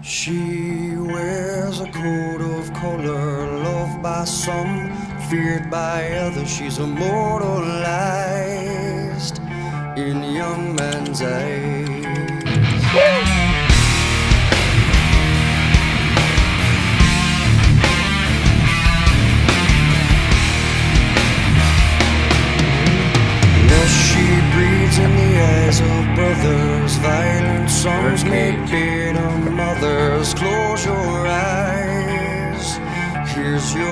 She wears a coat of color, loved by some, feared by others. She's immortalized in young men's eyes. She breathes in the eyes of brothers. Violent sons make bitter mothers. Close your eyes. Here's your